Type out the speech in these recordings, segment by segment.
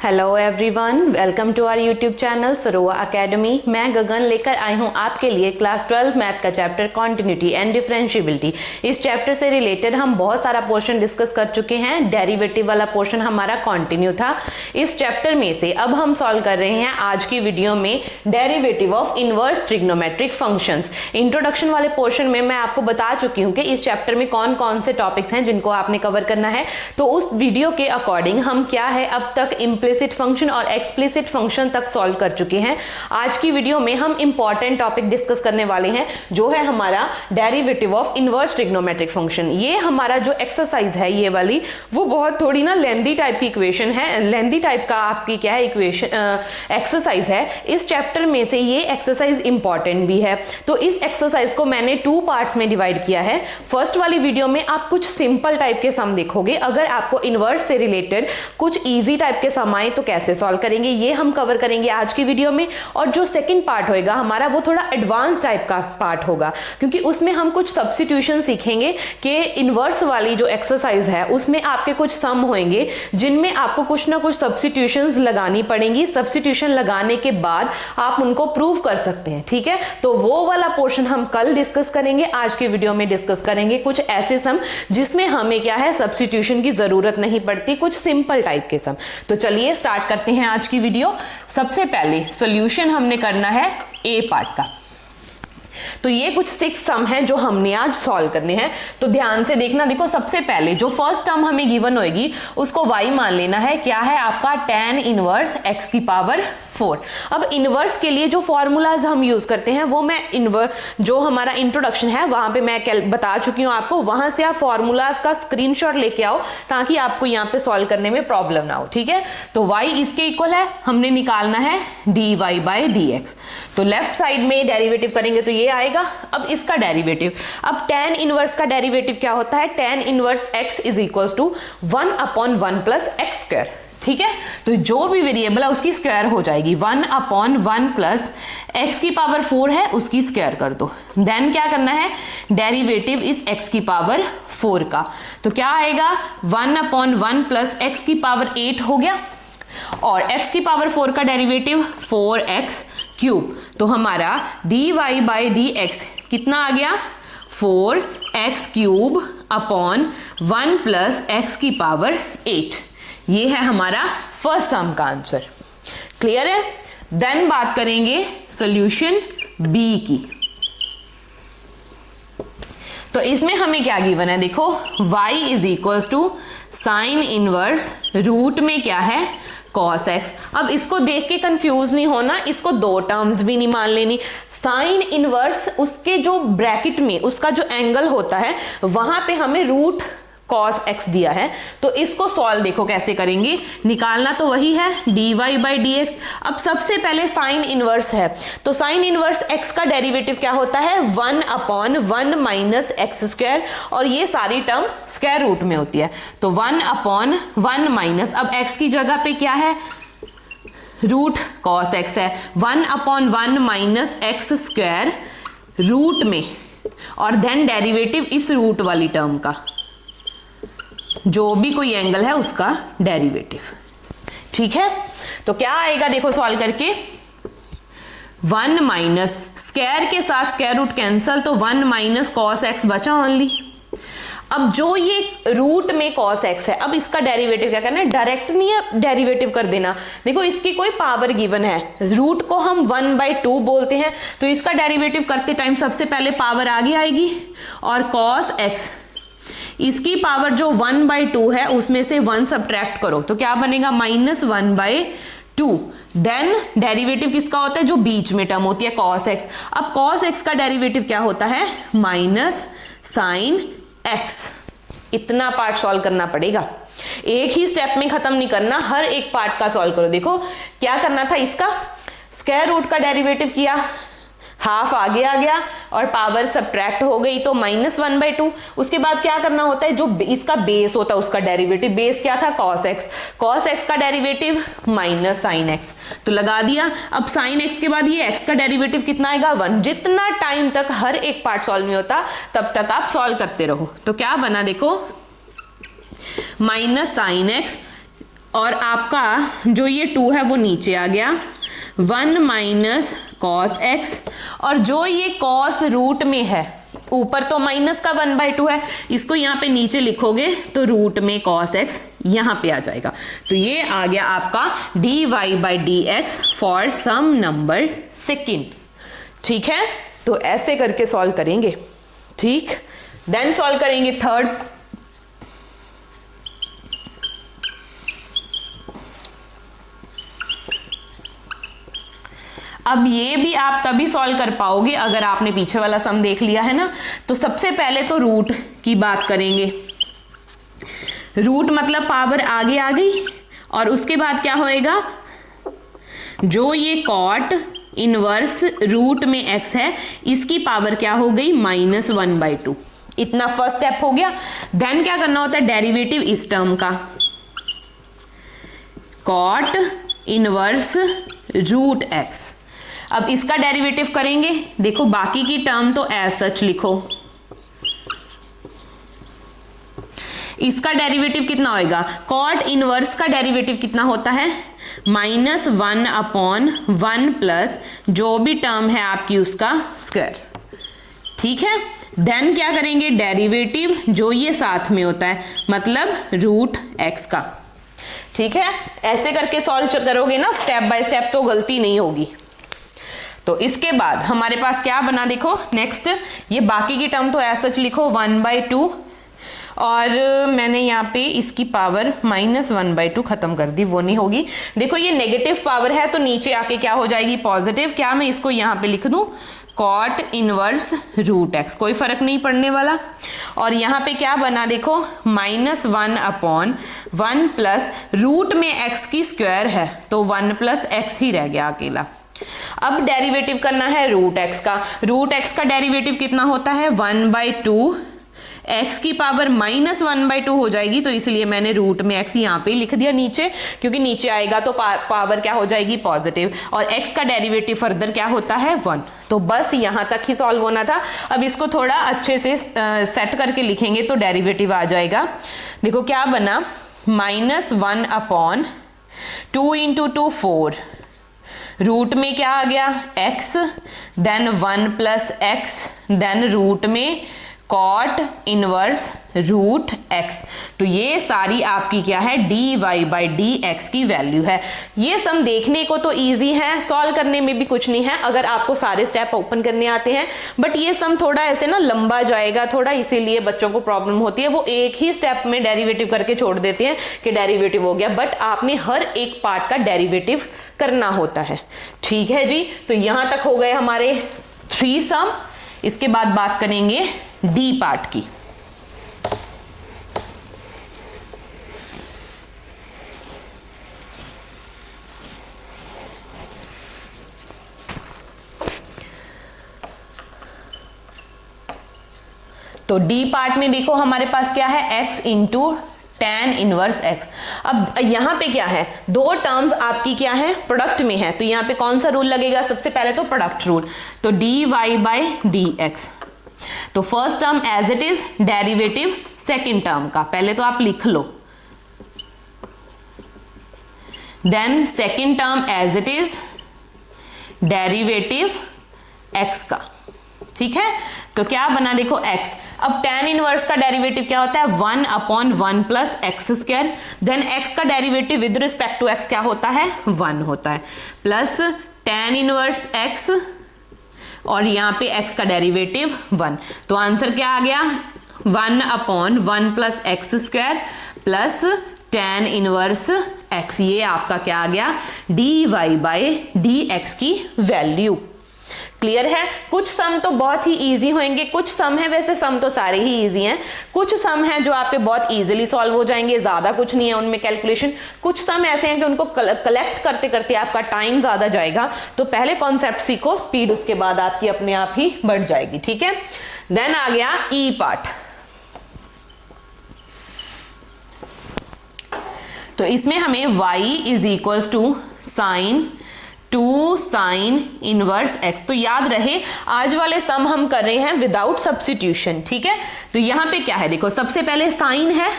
Hello everyone, welcome to our YouTube channel Sarova academy. मैं गगन लेकर आई हूं आपके लिए क्लास 12 मैथ का चैप्टर कॉन्टिन्यूटी एंड डिफरेंशिएबिलिटी। इस चैप्टर से रिलेटेड हम बहुत सारा पोर्शन डिस्कस कर चुके हैं। डेरिवेटिव वाला पोर्शन हमारा कंटिन्यू था। इस चैप्टर में से अब हम सॉल्व कर रहे हैं आज की वीडियो में derivative of inverse trigonometric functions. Introduction वाले पोर्शन में मैं आपको बता चुकी हूँ कि इस चैप्टर में कौन कौन से टॉपिक्स हैं जिनको आपने कवर करना है। तो उस वीडियो के अकॉर्डिंग हम क्या है अब तक इम्प्लिसिट फंक्शन और एक्सप्लिसिट फंक्शन तक सॉल्व कर चुके हैं। आज की वीडियो में हम इंपॉर्टेंट टॉपिक डिस्कस करने वाले हैं जो है हमारा derivative of inverse trigonometric function. ये हमारा जो एक्सरसाइज है ये वाली वो बहुत थोड़ी ना लेंथी टाइप की इक्वेशन है, लेंथी टाइप का आपकी क्या है इक्वेशन एक्सरसाइज है। इस चैप्टर में से ये एक्सरसाइज इंपॉर्टेंट भी है। तो इस एक्सरसाइज को मैंने 2 पार्ट्स में डिवाइड किया है। फर्स्ट वाली वीडियो में आप कुछ सिंपल टाइप के सम देखोगे। अगर आपको इनवर्स से रिलेटेड कुछ इजी टाइप के सम आए तो कैसे सॉल्व करेंगे ये हम कवर करेंगे आज की वीडियो में। और जो सेकंड पार्ट होगा हमारा वो थोड़ा एडवांस टाइप का पार्ट होगा, क्योंकि उसमें हम कुछ सब्स्टिट्यूशन सीखेंगे कि इनवर्स वाली जो एक्सरसाइज है उसमें आपके कुछ सम होंगे जिनमें आपको कुछ ना कुछ सब्स्टिट्यूशंस लगानी पड़ेंगी। सब्स्टिट्यूशन लगाने के बाद आप उनको प्रूव कर सकते हैं, ठीक है। तो वो वाला पोर्शन हम कल डिस्कस करेंगे। आज की वीडियो में डिस्कस करेंगे कुछ ऐसे सम जिसमें हमें क्या है सब्स्टिट्यूशन की जरूरत नहीं पड़ती, कुछ सिंपल टाइप के सम। तो चलिए स्टार्ट करते हैं आज की वीडियो। सबसे पहले सॉल्यूशन हमने करना है ए पार्ट का। तो ये कुछ 6 सम है जो हमने आज सॉल्व करने हैं। तो ध्यान से देखना। देखो सबसे पहले जो फर्स्ट टर्म हमें गिवन होगी उसको y मान लेना है। क्या है आपका tan इनवर्स x की पावर 4। अब इनवर्स के लिए जो फॉर्मूलाज हम यूज करते हैं वो मैं जो हमारा इंट्रोडक्शन है वहां पे मैं बता चुकी हूं आपको। वहां से आप फॉर्मूलाज का स्क्रीनशॉट लेके आओ ताकि आपको यहाँ पे सॉल्व करने में प्रॉब्लम ना हो, ठीक है। तो y इसके इक्वल है, हमने निकालना है dy/dx। तो लेफ्ट साइड में डेरिवेटिव करेंगे तो ये आएगा। अब इसका डेरिवेटिव, अब tan इनवर्स का डेरिवेटिव क्या होता है, tan inverse x is equals to 1/1 plus x square, ठीक है। तो जो भी वेरिएबल है उसकी स्क्वायर हो जाएगी। 1/1 प्लस एक्स की पावर 4 है उसकी स्क्वायर कर दो। देन क्या करना है, डेरिवेटिव इस x की पावर 4 का। तो क्या आएगा 1/1 प्लस एक्स की पावर 8 हो गया, और x की पावर 4 का डेरिवेटिव 4x क्यूब। तो हमारा dy/dx कितना आ गया 4x cube upon 1 plus x की पावर 8। ये है हमारा फर्स्ट सम का आंसर। क्लियर है। देन बात करेंगे सॉल्यूशन बी की। तो इसमें हमें क्या गिवन है, देखो y is equals to sine inverse root में क्या है cos x। अब इसको देख के कंफ्यूज नहीं होना, इसको 2 टर्म्स भी नहीं मान लेनी। साइन इनवर्स उसके जो ब्रैकेट में उसका जो एंगल होता है वहां पे हमें रूट cos x दिया है। तो इसको सॉल्व देखो कैसे करेंगे, निकालना तो वही है dy/dx। अब सबसे पहले साइन इनवर्स है तो साइन इनवर्स x का डेरिवेटिव क्या होता है 1/1 माइनस एक्स स्क्वायर, और ये सारी टर्म स्क्वायर रूट में होती है। तो 1/1 माइनस, अब x की जगह पे क्या है रूट cos x है, 1/1 माइनस एक्स स्क्वायर रूट में, और देन डेरिवेटिव इस रूट वाली टर्म का, जो भी कोई एंगल है उसका डेरिवेटिव, ठीक है। तो क्या आएगा देखो सॉल्व करके 1 माइनस स्क्वायर के साथ स्क्वायर रूट कैंसल, तो 1 माइनस cos x बचा ओनली। अब जो ये रूट में cos x है, अब इसका डेरिवेटिव क्या करना है, डायरेक्ट नहीं है डेरिवेटिव कर देना। देखो इसकी कोई पावर गिवन है, रूट को हम 1/2 बोलते हैं, तो इसका डेरिवेटिव करते टाइम सबसे पहले पावर आगे आएगी, और cos x इसकी पावर जो 1/2 है उसमें से 1 सब्ट्रैक्ट करो तो क्या बनेगा -1/2। देन डेरिवेटिव किसका होता है, जो बीच में टर्म होती है cos x। अब cos x का डेरिवेटिव क्या होता है माइनस साइन x। इतना पार्ट सॉल्व करना पड़ेगा, एक ही स्टेप में खत्म नहीं करना, हर एक पार्ट का सॉल्व करो। देखो क्या करना था, इसका स्क्वायर रूट का डेरिवेटिव किया, हाफ आगे आ गया और पावर सब्ट्रैक्ट हो गई तो -1/2। उसके बाद क्या करना होता है, जो इसका बेस होता है उसका डेरिवेटिव, बेस क्या था cos x, cos x का डेरिवेटिव माइनस साइन x, तो लगा दिया। अब साइन x के बाद ये x का डेरिवेटिव कितना आएगा 1। जितना टाइम तक हर एक पार्ट सॉल्व नहीं होता तब तक आप सॉल्व करते रहो। तो क्या बना देखो माइनस साइन x और आपका जो ये 2 है वो नीचे आ गया, 1 माइनस कॉस एक्स, और जो ये कॉस रूट में है, ऊपर तो माइनस का 1/2 है, इसको यहाँ पे नीचे लिखोगे तो रूट में कॉस एक्स यहाँ पे आ जाएगा। तो ये आ गया आपका dy/dx for some number second. ठीक है, तो ऐसे करके सॉल्व करेंगे। ठीक, देन सॉल्व करेंगे थर्ड। अब ये भी आप तभी सॉल्व कर पाओगे अगर आपने पीछे वाला सम देख लिया है ना। तो सबसे पहले तो रूट की बात करेंगे। रूट मतलब पावर आगे आ गई, और उसके बाद क्या होएगा, जो ये कॉट इनवर्स रूट में x है इसकी पावर क्या हो गई, -1/2। इतना फर्स्ट स्टेप हो गया। देन क्या करना होता है, डेरिवेटिव इस टर्म का, कॉट इनवर्स रूट x। अब इसका डेरिवेटिव करेंगे। देखो बाकी की टर्म तो एज सच लिखो, इसका डेरिवेटिव कितना होएगा, कॉट इनवर्स का डेरिवेटिव कितना होता है, -1/1 प्लस जो भी टर्म है आपकी उसका स्क्वायर। ठीक है, देन क्या करेंगे, डेरिवेटिव जो ये साथ में होता है, मतलब रूट x का। ठीक है, ऐसे करके सॉल्व करोगे ना स्टेप बाय स्टेप, तो गलती नहीं होगी। तो इसके बाद हमारे पास क्या बना, देखो नेक्स्ट, ये बाकी की टर्म तो ऐसा लिखो 1/2, और मैंने यहाँ पे इसकी पावर -1/2 खत्म कर दी, वो नहीं होगी। देखो ये नेगेटिव पावर है तो नीचे आके क्या हो जाएगी, पॉजिटिव। क्या मैं इसको यहाँ पे लिख दूं, कॉट इनवर्स रूट x, कोई फर्क नहीं पड़ने वाला। और यहाँ पे क्या बना, देखो -1/1 प्लस रूट में x की स्क्वायर है तो 1 + x ही रह गया अकेला। अब डेरिवेटिव करना है रूट x का। रूट x का डेरिवेटिव कितना होता है, 1/2, x की पावर -1/2 हो जाएगी, तो इसलिए मैंने रूट में x यहाँ पे लिख दिया नीचे, क्योंकि नीचे आएगा तो पावर क्या हो जाएगी, पॉजिटिव, और x का डेरिवेटिव फर्दर क्या होता है, 1। तो बस यहाँ तक ही सॉल्व होना था। अब इसको थोड़ा अच्छे से सेट करके लिखेंगे तो डेरिवेटिव आ जाएगा। देखो क्या बना, -1/2 × 2 4, रूट में क्या आ गया, x, then 1 + x, then root में कॉट इनवर्स रूट x। तो ये सारी आपकी क्या है, dy/dx की वैल्यू है। ये सम देखने को तो इजी है, सॉल्व करने में भी कुछ नहीं है अगर आपको सारे स्टेप ओपन करने आते हैं, बट ये सम थोड़ा ऐसे ना लंबा जाएगा थोड़ा, इसीलिए बच्चों को प्रॉब्लम होती है। वो एक ही स्टेप में डेरिवेटिव करके छोड़ देते हैं कि डेरिवेटिव हो गया, बट आपने हर एक पार्ट का डेरिवेटिव करना होता है। ठीक है जी, तो यहां तक हो गए हमारे 3 सम। इसके बाद बात करेंगे डी पार्ट की। तो डी पार्ट में देखो हमारे पास क्या है, x × tan इनवर्स x। अब यहां पे क्या है, दो टर्म्स आपकी क्या है, प्रोडक्ट में है, तो यहां पे कौन सा रूल लगेगा, सबसे पहले तो प्रोडक्ट रूल। तो dy/dx, तो first term as it is, derivative second term का पहले तो आप लिख लो, then second term as it is, derivative x का। ठीक है, तो क्या बना, देखो x। अब tan इनवर्स का डेरिवेटिव क्या होता है, 1/1 plus x square, then x का derivative with respect to x क्या होता है, 1 होता है, प्लस tan इनवर्स x, और यहाँ पे x का डेरिवेटिव 1। तो आंसर क्या आ गया, 1/1 plus x square plus tan inverse x। ये आपका क्या आ गया, dy/dx की वैल्यू। क्लियर है। कुछ सम तो बहुत ही इजी होंगे, कुछ सम है, वैसे सम तो सारे ही इजी हैं, कुछ सम हैं जो आपके बहुत इजीली सॉल्व हो जाएंगे, ज्यादा कुछ नहीं है उनमें कैलकुलेशन। कुछ सम ऐसे हैं कि उनको कलेक्ट करते करते आपका टाइम ज्यादा जाएगा, तो पहले कॉन्सेप्ट सीखो, स्पीड उसके बाद आपकी अपने आप ही बढ़ जाएगी। ठीक है, देन आ गया ई पार्ट। तो इसमें हमें y = sin 2 sin inverse x। तो याद रहे आज वाले सम हम कर रहे हैं विदाउट सब्स्टिट्यूशन। ठीक है, तो यहां पे क्या है, देखो सबसे पहले साइन है,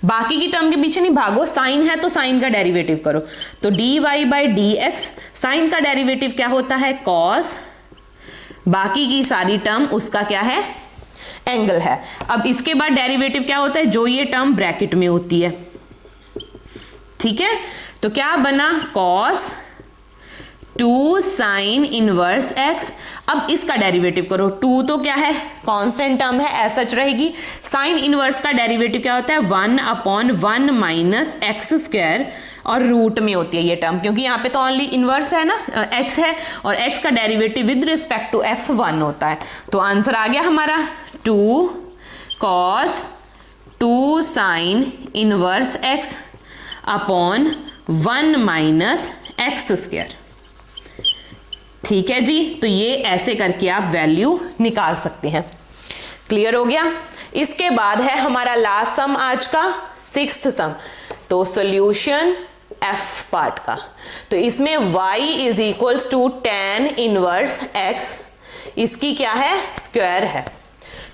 बाकी की टर्म के पीछे नहीं भागो, साइन है तो साइन का डेरिवेटिव करो। तो dy by d x, sine का डेरिवेटिव क्या होता है कॉस, बाकी की सारी टर्म उसका क्या है एंगल है। अब इसके बाद डेरिवेटिव क्या होता है, जो ये टर्म ब्रैकेट में होती है, ठीक है। तो क्या बना कॉस 2 साइन इनवर्स एक्स। अब इसका डेरिवेटिव करो, 2 तो क्या है कांस्टेंट टर्म है, एज सच रहेगी। साइन इनवर्स का डेरिवेटिव क्या होता है 1/1 माइनस एक्स स्क्वायर, और रूट में होती है ये टर्म, क्योंकि यहाँ पे तो ओनली इनवर्स है ना, x है, और x का derivative with respect to x 1 होता है। तो आंसर आ गया हमारा 2 cos 2 sine inverse x upon 1 minus x square. ठीक है जी, तो ये ऐसे करके आप वैल्यू निकाल सकते हैं। क्लियर हो गया। इसके बाद है हमारा लास्ट सम आज का, 6th सम। तो सॉल्यूशन एफ पार्ट का, तो इसमें y is equals to tan inverse x, इसकी क्या है स्क्वायर है।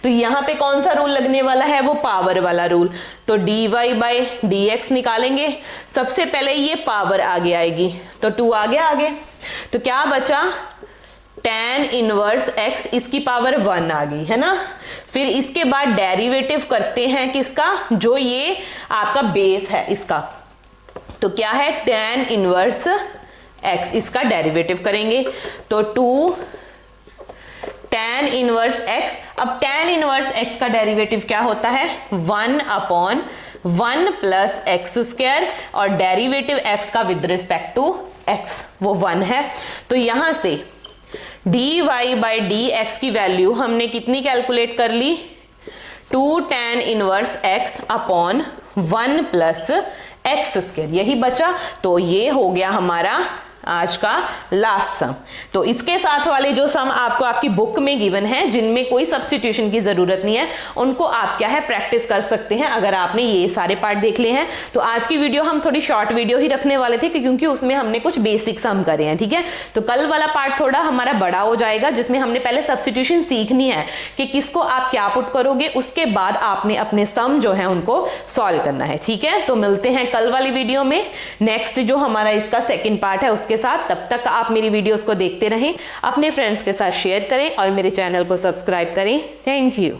तो यहां पे कौन सा रूल लगने वाला है, वो पावर वाला रूल। तो dy बाई डी एक्स निकालेंगे, सबसे पहले ये पावर आगे आएगी, तो 2 आ गया आगे। तो क्या बचा tan इनवर्स x, इसकी पावर 1 आ गई है ना। फिर इसके बाद डेरिवेटिव करते हैं किसका, जो ये आपका बेस है इसका। तो क्या है tan इनवर्स x, इसका डेरिवेटिव करेंगे। तो 2 tan इनवर्स x, अब tan इनवर्स x का डेरिवेटिव क्या होता है 1/1 प्लस एक्स स्क्वायर, और डेरिवेटिव x का विद रिस्पेक्ट टू x वो 1 है। तो यहां से dy बाई डी एक्स की वैल्यू हमने कितनी कैलकुलेट कर ली, 2 tan inverse x upon 1 plus x square, यही बचा। तो ये हो गया हमारा आज का लास्ट सम। तो इसके साथ वाले जो सम आपको आपकी बुक में गिवन है, जिनमें कोई सब्स्टिट्यूशन की जरूरत नहीं है, उनको आप क्या है प्रैक्टिस कर सकते हैं अगर आपने ये सारे पार्ट देख लिए हैं। तो आज की वीडियो हम थोड़ी शॉर्ट वीडियो ही रखने वाले थे, क्योंकि उसमें हमने कुछ बेसिक सम करे हैं, ठीक है। तो कल वाला पार्ट थोड़ा हमारा बड़ा हो जाएगा, जिसमें हमने पहले सब्स्टिट्यूशन सीखनी है कि किसको आप क्या पुट करोगे, उसके बाद आपने अपने सम जो है उनको सॉल्व करना है, ठीक है। तो मिलते हैं कल वाली वीडियो में, नेक्स्ट जो हमारा इसका सेकेंड पार्ट है उसके साथ। तब तक आप मेरी वीडियोस को देखते रहें, अपने फ्रेंड्स के साथ शेयर करें और मेरे चैनल को सब्सक्राइब करें। Thank you.